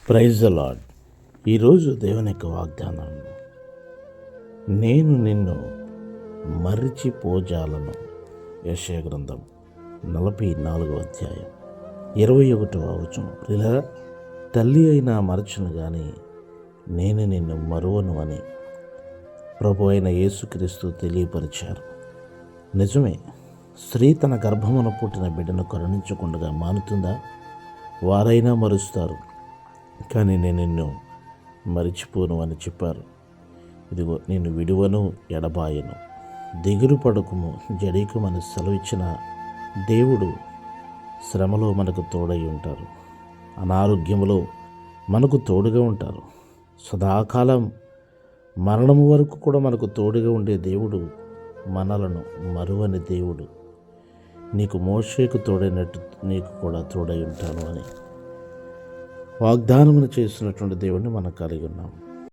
Praise the lord. ఈరోజు దేవుని యొక్క వాగ్దానం, నేను నిన్ను మరిచిపోజాలను. యెషయా గ్రంథం 44వ అధ్యాయం 21వ వచనం. ఇలా తల్లి అయినా మరచును కానీ నేను నిన్ను మరువను అని ప్రభు అయిన యేసుక్రీస్తు తెలియపరిచారు. నిజమే, స్త్రీ తన గర్భమున పుట్టిన బిడ్డను కరుణించకుండా మానుతుందా? వారైనా మరుస్తారు, కానీ నేను నిన్ను మరిచిపోను అని చెప్పారు. ఇదిగో నేను విడువను, ఎడబాయను, దిగులు పడకుము, జడీకుమని సెలవిచ్చిన దేవుడు శ్రమలో మనకు తోడై ఉంటారు, అనారోగ్యములో మనకు తోడుగా ఉంటారు, సదాకాలం మరణము వరకు కూడా మనకు తోడుగా ఉండే దేవుడు మనలను మరువని దేవుడు. నీకు మోషేకు తోడైనట్టు నీకు కూడా తోడై ఉంటాను అని వాగ్దానమును చేసినటువంటి దేవుడిని మనం కలిగి ఉన్నాం.